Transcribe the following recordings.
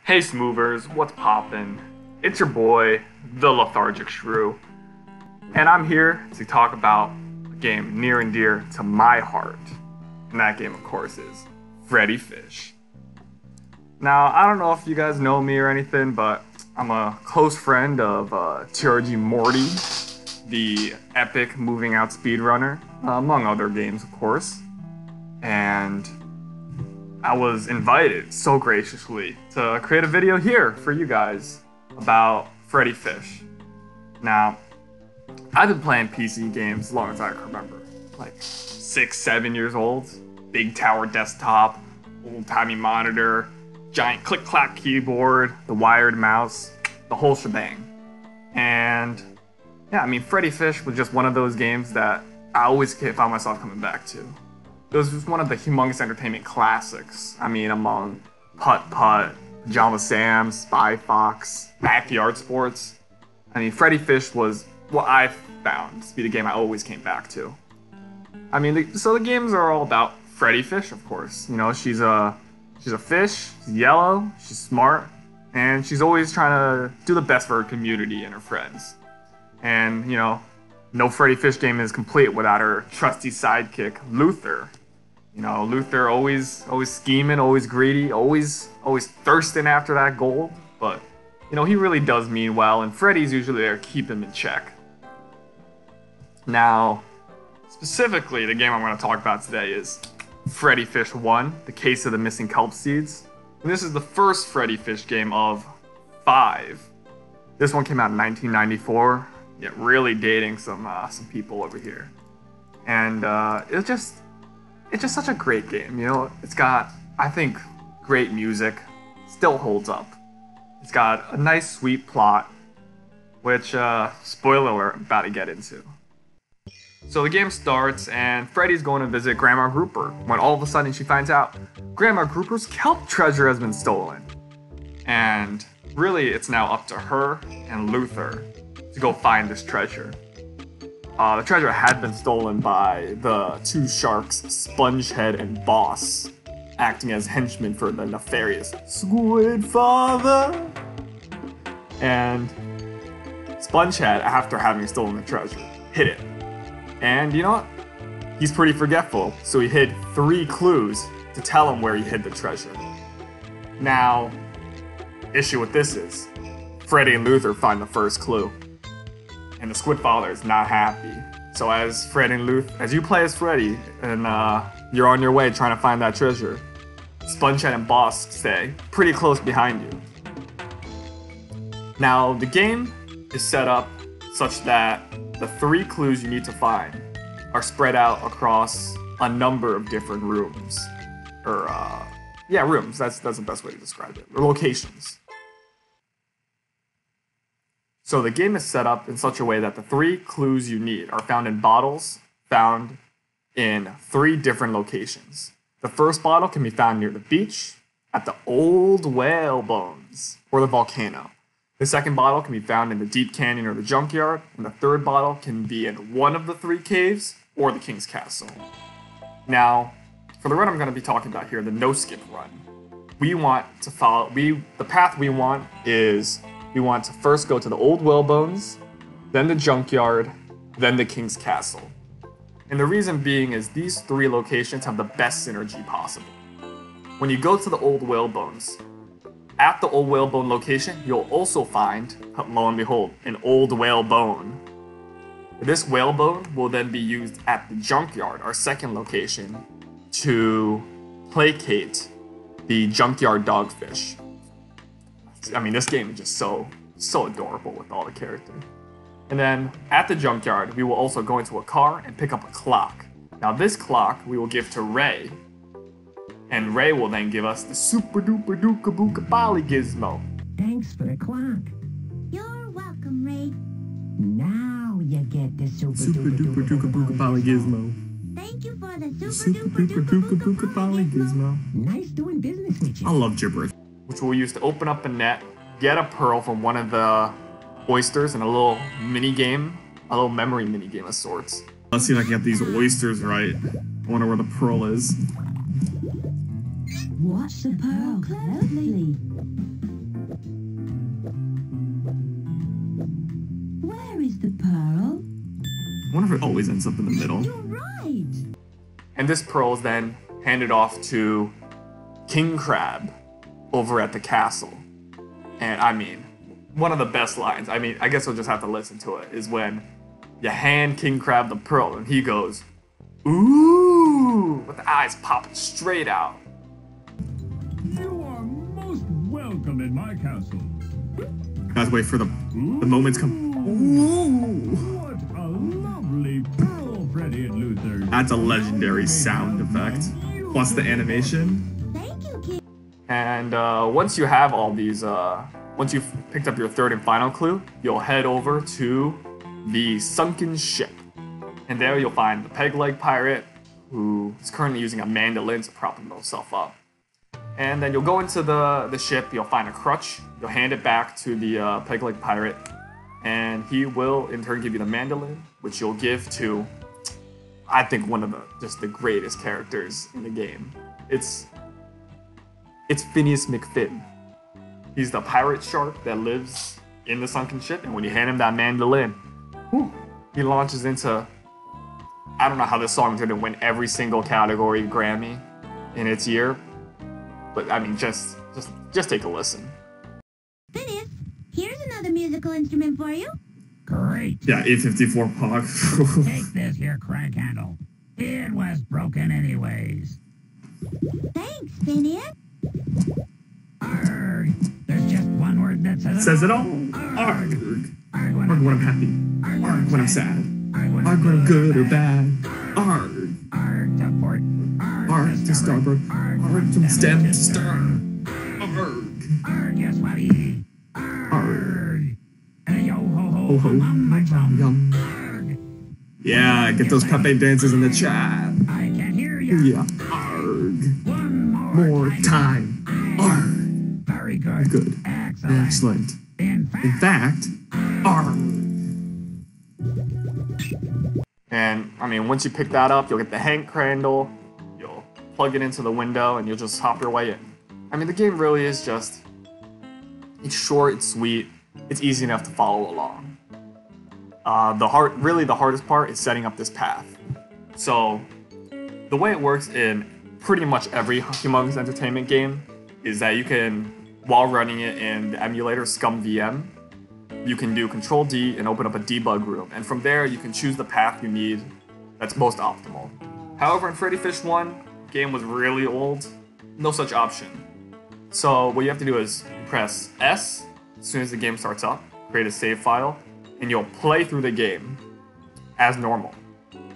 Hey Smoothers, what's poppin'? It's your boy, the Lethargic Shrew, and I'm here to talk about a game near and dear to my heart. And that game, of course, is Freddi Fish. Now, I don't know if you guys know me or anything, but I'm a close friend of TRG Morty, the epic moving out speedrunner, among other games, of course. And I was invited so graciously to create a video here for you guys about Freddi Fish. Now, I've been playing PC games as long as I can remember, like 6, 7 years old. Big tower desktop, old-timey monitor, giant click-clack keyboard, the wired mouse, the whole shebang. And yeah, I mean, Freddi Fish was just one of those games that I always found myself coming back to. It was just one of the humongous entertainment classics. I mean, among Putt Putt, Pajama Sam, Spy Fox, Backyard Sports. I mean, Freddi Fish was what I found to be the game I always came back to. I mean, so the games are all about Freddi Fish, of course. You know, she's a fish, she's yellow, she's smart, and she's always trying to do the best for her community and her friends. And, you know, no Freddi Fish game is complete without her trusty sidekick, Luther. You know, Luther always scheming, always greedy, always thirsting after that gold. But, you know, he really does mean well, and Freddi's usually there to keep him in check. Now, specifically, the game I'm going to talk about today is Freddi Fish 1, The Case of the Missing Kelp Seeds. And this is the first Freddi Fish game of 5. This one came out in 1994. Yeah, really dating some people over here. And it's just such a great game, you know? It's got, I think, great music, still holds up. It's got a nice, sweet plot, which, spoiler alert, I'm about to get into. So the game starts, and Freddi's going to visit Grandma Grouper, when all of a sudden she finds out Grandma Grouper's kelp treasure has been stolen. And really, it's now up to her and Luther to go find this treasure. The treasure had been stolen by the two sharks, Spongehead and Boss, acting as henchmen for the nefarious Squid Father. And Spongehead, after having stolen the treasure, hid it. And you know what? He's pretty forgetful, so he hid 3 clues to tell him where he hid the treasure. Now, issue with this is, Freddi and Luther find the first clue. And the Squid Father is not happy. So as you play as Freddi, and you're on your way trying to find that treasure, Spongehead and Boss stay pretty close behind you. Now, the game is set up such that the 3 clues you need to find are spread out across a number of different rooms. Or, rooms, that's the best way to describe it. Or locations. So the game is set up in such a way that the 3 clues you need are found in bottles found in 3 different locations. The first bottle can be found near the beach, at the old whale bones, or the volcano. The second bottle can be found in the deep canyon or the junkyard, and the third bottle can be in one of the 3 caves or the king's castle. Now, for the run I'm going to be talking about here, the no-skip run, the path we want is, we want to first go to the old whalebones, then the junkyard, then the king's castle. And the reason being is these 3 locations have the best synergy possible. When you go to the old whalebones, at the old whalebone location, you'll also find, lo and behold, an old whalebone. This whalebone will then be used at the junkyard, our second location, to placate the junkyard dogfish. I mean, this game is just so adorable with all the characters. And then, at the junkyard, we will also go into a car and pick up a clock. Now this clock we will give to Ray, and Ray will then give us the super duper dooka booka bali gizmo. Thanks for the clock. You're welcome, Ray. Now you get the super duper dooka booka bali gizmo. Thank you for the Super duper dooka booka bali gizmo. Nice doing business with you. I love gibberish. Which we'll use to open up a net, get a pearl from one of the oysters in a little mini game, a little memory mini game of sorts. Let's see if I can get these oysters right. I wonder where the pearl is. Watch the pearl closely. wonder if it always ends up in the middle. You're right. And this pearl is then handed off to King Crab over at the castle. And I mean, one of the best lines, I mean, I guess we'll just have to listen to it, is when you hand King Crab the pearl and he goes, ooh, with the eyes popping straight out. You are most welcome in my castle. Guys, wait for the moments come. Ooh. What a lovely pearl, Freddi and Luther. That's a legendary sound effect. Plus the animation. Thank you, King. And once you have all these, once you've picked up your third and final clue, you'll head over to the sunken ship. And there you'll find the peg-leg pirate, who is currently using a mandolin to prop himself up. And then you'll go into the ship, you'll find a crutch, you'll hand it back to the peg-leg pirate, and he will in turn give you the mandolin, which you'll give to, I think, one of the greatest characters in the game. It's Phineas McFinn. He's the pirate shark that lives in the sunken ship, and when you hand him that mandolin, whew, he launches into, I don't know how this song's gonna win every single category Grammy in its year, but I mean, just take a listen. Phineas, here's another musical instrument for you. Great. Yeah, A54 Pog. Take this here crank handle. It was broken anyways. Thanks, Phineas. Arg. There's just one word that Says it all. Arg. Arg. Arg Arg when I'm happy. Arg when I'm sad. Arg when I'm good or bad. Arg. Arg to port. Arg to starboard. Arg from stem to stern. Arg. Arg, yes, buddy. Arg. Hey, yo, ho, ho, Ho ho. my chum. Yum. Arg. Yeah, get those Pepe dances in the chat. I can hear you. Yeah. Arg. One More time. Arg. Very good. Good. Excellent. Excellent. In In fact, arg. And I mean, once you pick that up, you'll get the Hank cradle, you'll plug it into the window, and you'll just hop your way in. I mean, the game really is just, it's short, it's sweet, it's easy enough to follow along. Really the hardest part is setting up this path. So, the way it works in pretty much every Humongous Entertainment game is that you can, while running it in the emulator ScumVM, you can do Control D and open up a debug room, and from there you can choose the path you need that's most optimal. However, in Freddi Fish 1, the game was really old, no such option. So what you have to do is press S as soon as the game starts up, create a save file, and you'll play through the game as normal.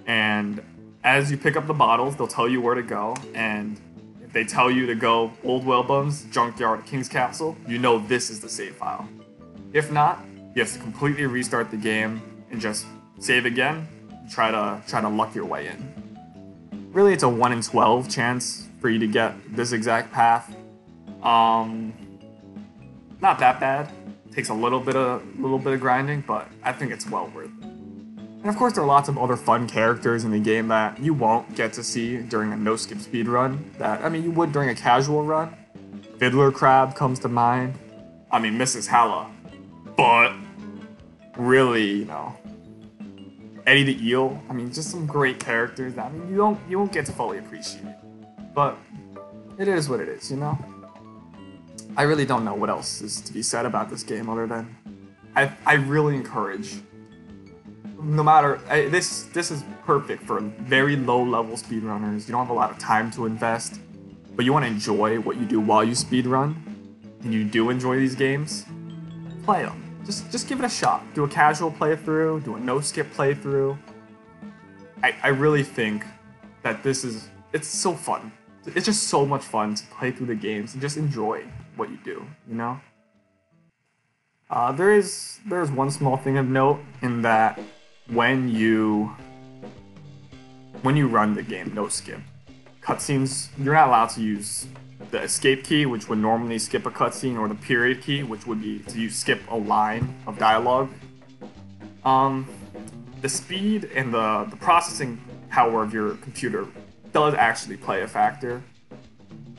And as you pick up the bottles, they'll tell you where to go, and if they tell you to go Old Whalebone's Junkyard King's Castle, you know this is the save file. If not, you have to completely restart the game and just save again, and try to luck your way in. Really, it's a 1 in 12 chance for you to get this exact path. Not that bad. Takes a little bit of grinding, but I think it's well worth it. And of course, there are lots of other fun characters in the game that you won't get to see during a no-skip speedrun. That, I mean, you would during a casual run. Fiddler Crab comes to mind. I mean, Mrs. Halla. But really, you know, Eddie the Eel. I mean, just some great characters that, I mean, you won't get to fully appreciate. But it is what it is, you know. I really don't know what else is to be said about this game other than I really encourage. No matter, this is perfect for very low level speedrunners. You don't have a lot of time to invest, but you want to enjoy what you do while you speedrun, and you do enjoy these games. Play them. Just give it a shot. Do a casual playthrough. Do a no skip playthrough. I really think that it's so fun. It's just so much fun to play through the games and just enjoy what you do. You know. There's one small thing of note in that when you run the game no skip, cutscenes, you're not allowed to use the escape key, which would normally skip a cutscene, or the period key, which would be to skip a line of dialogue. The speed and the processing power of your computer does actually play a factor.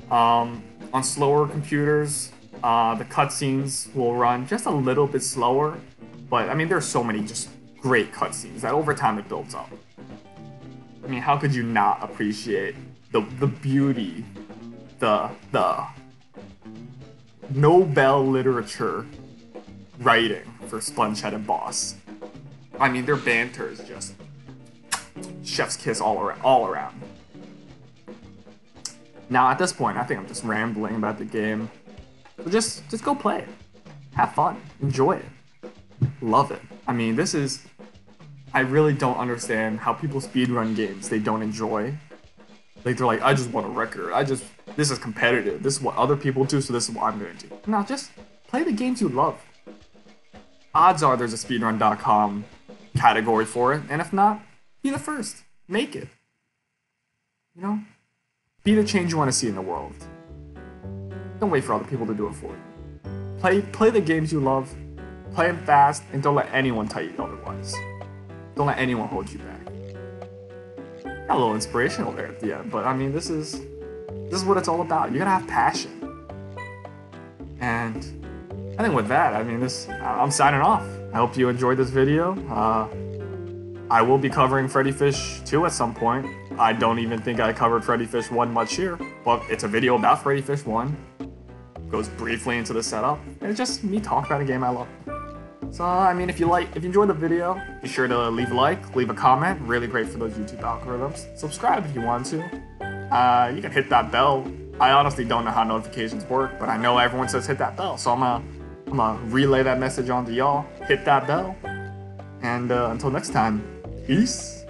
On slower computers, the cutscenes will run just a little bit slower, but I mean, there's so many just great cutscenes that over time it builds up. I mean, how could you not appreciate the beauty, the Nobel literature writing for Spongehead and Boss? I mean, their banter is just chef's kiss all around. Now, at this point, I think I'm just rambling about the game. So just go play it. Have fun. Enjoy it. Love it. I mean, I really don't understand how people speedrun games they don't enjoy. Like, they're like, I just want a record. This is competitive. This is what other people do, so this is what I'm going to do. No, just play the games you love. Odds are there's a speedrun.com category for it, and if not, be the first. Make it. You know? Be the change you want to see in the world. Don't wait for other people to do it for you. Play the games you love, play them fast, and don't let anyone tell you otherwise. Don't let anyone hold you back. Got a little inspirational there at the end, but I mean, this is what it's all about. You gotta have passion. And I think with that, I mean, I'm signing off. I hope you enjoyed this video. I will be covering Freddi Fish 2 at some point. I don't even think I covered Freddi Fish 1 much here, but it's a video about Freddi Fish 1. Goes briefly into the setup, and it's just me talking about a game I love. So, I mean, if you enjoyed the video, be sure to leave a like, leave a comment. Really great for those YouTube algorithms. Subscribe if you want to. You can hit that bell. I honestly don't know how notifications work, but I know everyone says hit that bell, so I'm gonna relay that message on to y'all. Hit that bell, and until next time, peace.